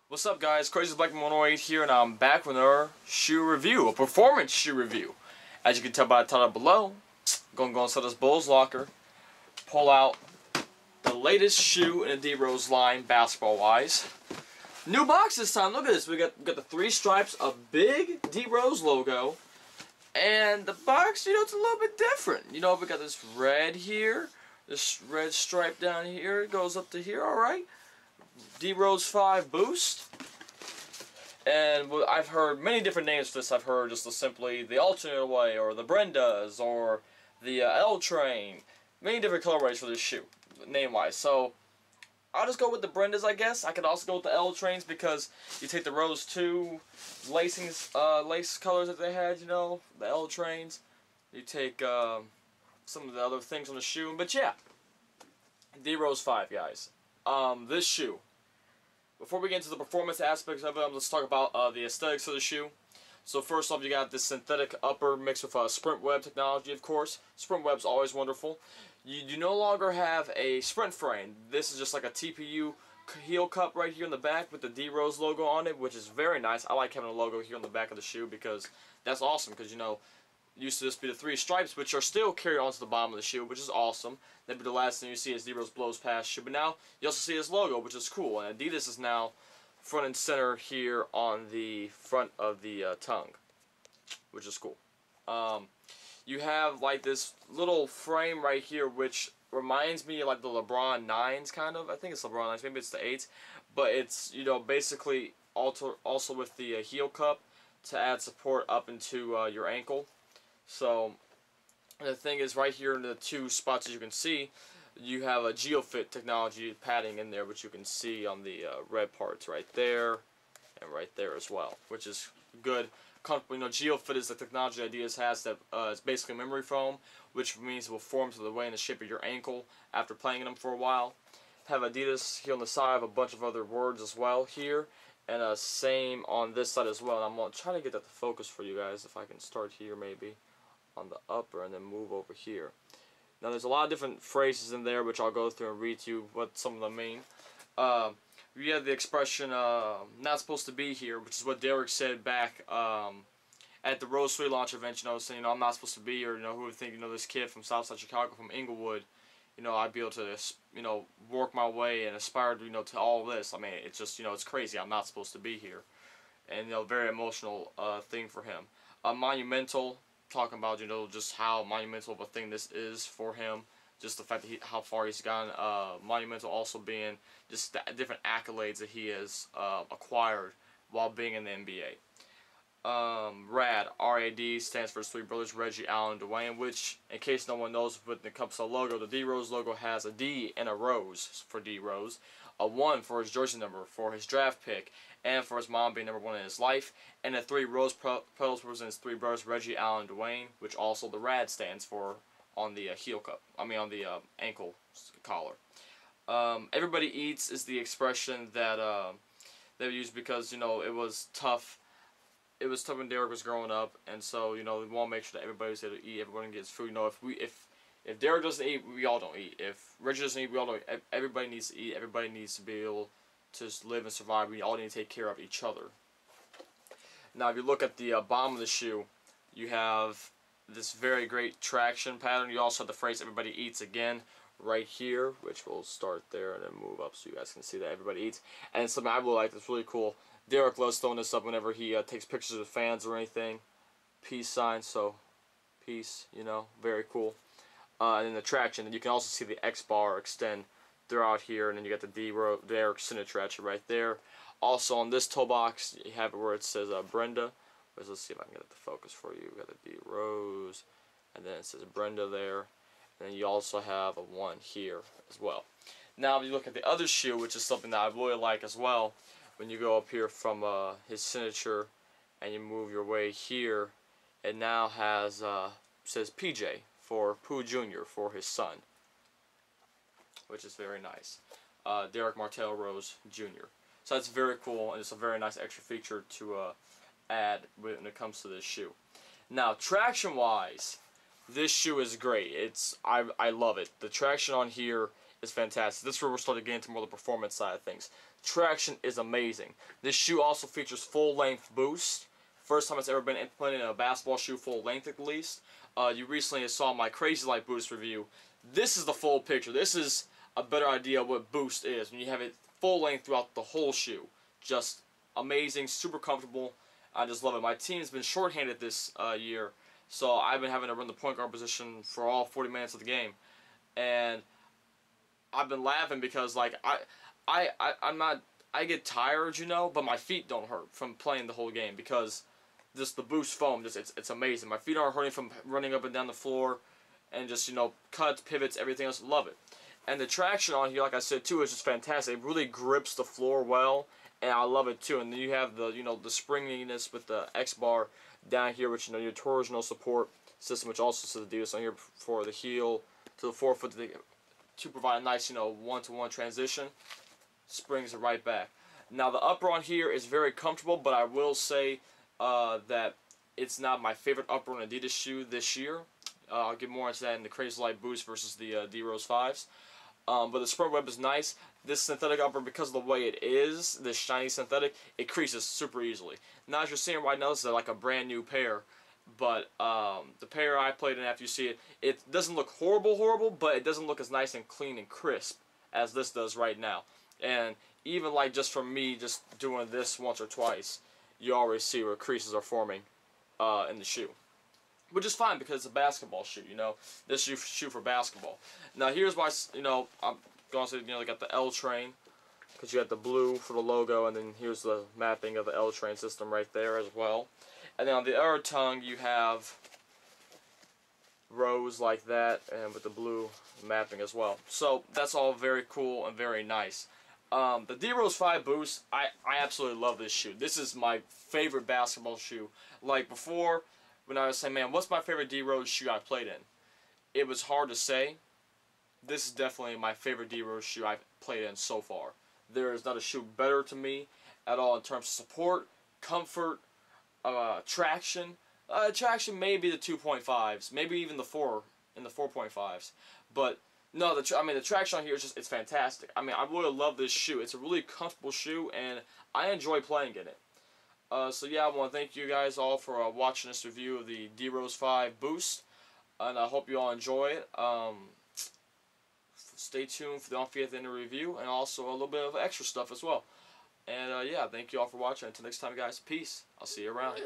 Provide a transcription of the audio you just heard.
What's up, guys? Creases 108 here, and I'm back with another shoe review, a performance shoe review. As you can tell by the title below, I'm going to go inside this Bulls locker, pull out the latest shoe in the D-Rose line, basketball-wise. New box this time. Look at this. We got the three stripes, a big D-Rose logo, and the box, it's a little bit different. We got this red here, this red stripe down here. It goes up to here, all right. D-Rose 5 Boost, and I've heard many different names for this. I've heard just simply the alternate way, or the Brendas, or the L Train. Many different colorways for this shoe, name-wise. So I'll just go with the Brendas, I guess. I could also go with the L Trains because you take the Rose 2 lace colors that they had, the L Trains. You take some of the other things on the shoe, but yeah, D-Rose 5, guys. This shoe. Before we get into the performance aspects of it, let's talk about the aesthetics of the shoe. So first off, you got this synthetic upper mixed with sprint web technology, of course. Sprint web's always wonderful. You no longer have a sprint frame. This is just like a TPU heel cup right here in the back with the D-Rose logo on it, which is very nice. I like having a logo here on the back of the shoe because that's awesome because, used to just be the three stripes, which are still carried onto the bottom of the shoe, which is awesome. That'd be the last thing you see as D-Rose blows past shoe. But now you also see this logo, which is cool. And Adidas is now front and center here on the front of the tongue, which is cool. You have like this little frame right here, which reminds me of like the LeBron 9s kind of. I think it's LeBron 9s, maybe it's the 8s, but it's basically also with the heel cup to add support up into your ankle. So the thing is, right here in the two spots, as you can see, you have a GeoFit technology padding in there, which you can see on the red parts right there and right there as well, which is good. Comfortable. GeoFit is the technology Adidas has that is basically memory foam, which means it will form to the way and the shape of your ankle after playing in them for a while. Have Adidas here on the side, have a bunch of other words as well here, and same on this side as well. And I'm going to try to get that to focus for you guys, if I can start here maybe on the upper and then move over here. Now there's a lot of different phrases in there which I'll go through and read to you what some of them mean. We have the expression not supposed to be here, which is what Derek said back at the Rose 3 launch event, saying I'm not supposed to be here, who would think this kid from Southside Chicago, from Inglewood, I'd be able to work my way and aspire to to all this. I mean, it's just it's crazy. I'm not supposed to be here. And very emotional thing for him. Monumental, talking about just how monumental of a thing this is for him, just the fact that how far he's gone. Monumental also being just the different accolades that he has acquired while being in the NBA. RAD, R-A-D, stands for his three brothers, Reggie, Allen, and Dwayne, which, in case no one knows, when it comes to the logo, the D-Rose logo has a D and a rose for D-Rose, a 1 for his jersey number, for his draft pick, and for his mom being #1 in his life, and the 3 rose petals represent his 3 brothers, Reggie, Allen, and Dwayne, which also the RAD stands for on the heel cup. on the ankle collar. Everybody eats is the expression that they use because it was tough. It was tough when Derek was growing up, and so we want to make sure that everybody's able to eat. Everyone gets food. If Derek doesn't eat, we all don't eat. If Reggie doesn't eat, we all don't eat. Everybody needs to eat. Everybody needs to be able to live and survive. We all need to take care of each other. Now, if you look at the bottom of the shoe, you have this very great traction pattern. You also have the phrase "everybody eats" again right here, which will start there and then move up so you guys can see that everybody eats. And something I really like that's really cool. Derek loves throwing this up whenever he takes pictures of fans or anything. Peace sign, so peace, very cool. And then the traction, and you can also see the X bar extend throughout here, and then you got the Derek signature right there. Also on this toe box, you have it where it says Brenda. Let's see if I can get it to focus for you. We got the D Rose, and then it says Brenda there. And then you also have a 1 here as well. Now, if you look at the other shoe, which is something that I really like as well, when you go up here from his signature and you move your way here, it now has says PJ for Pooh Jr. for his son, which is very nice. Derek Martell Rose Jr. So that's very cool, and it's a very nice extra feature to add when it comes to this shoe. Now, traction-wise, this shoe is great. I love it. The traction on here is fantastic. This is where we're starting to get into more of the performance side of things. Traction is amazing. This shoe also features full-length boost. First time it's ever been implemented in a basketball shoe, full length at least. You recently saw my Crazy Light Boost review. This is the full picture. This is a better idea of what boost is when you have it full length throughout the whole shoe. Just amazing, super comfortable. I just love it. My team's been shorthanded this year, so I've been having to run the point guard position for all 40 minutes of the game, and I've been laughing because like I get tired, you know, but my feet don't hurt from playing the whole game because just the boost foam, it's amazing. My feet aren't hurting from running up and down the floor, and just, you know, cuts, pivots, everything else. Love it. And the traction on here, like I said too, is just fantastic. It really grips the floor well, and I love it too. And then you have the, you know, the springiness with the X bar down here, which, you know, your torsional support system, which also says Adidas on here for the heel to the forefoot to provide a nice, you know, one-to-one transition. Springs it right back. Now the upper on here is very comfortable, but I will say that it's not my favorite upper on Adidas shoe this year. I'll get more into that in the Crazy Light Boost versus the D-Rose 5s. But the sprint web is nice. This synthetic upper, because of the way it is, this shiny synthetic, it creases super easily. Now as you're seeing right now, this is like a brand new pair. But the pair I played in, after you see it, it doesn't look horrible, but it doesn't look as nice and clean and crisp as this does right now. And even like just from me just doing this once or twice, you already see where creases are forming in the shoe. Which is fine because it's a basketball shoe, you know. This is shoe for basketball. Now here's why, you know, I'm going to say, you know, they got the L train, because you got the blue for the logo, and then here's the mapping of the L train system right there as well. And then on the other tongue you have rows like that, and with the blue mapping as well. So that's all very cool and very nice. The D-Rose 5 Boost, I absolutely love this shoe. This is my favorite basketball shoe. Like before, when I was saying, man, what's my favorite D-Rose shoe I played in? It was hard to say. This is definitely my favorite D-Rose shoe I've played in so far. There is not a shoe better to me at all in terms of support, comfort, traction. Traction may be the 2.5s, maybe even the 4.5s. But no, the traction on here is just, it's fantastic. I mean, I really love this shoe. It's a really comfortable shoe, and I enjoy playing in it. So yeah, I want to thank you guys all for watching this review of the D-Rose 5 Boost, and I hope you all enjoy it. Stay tuned for the on-field end of the review, and also a little bit of extra stuff as well. And yeah, thank you all for watching. Until next time, guys, peace. I'll see you around.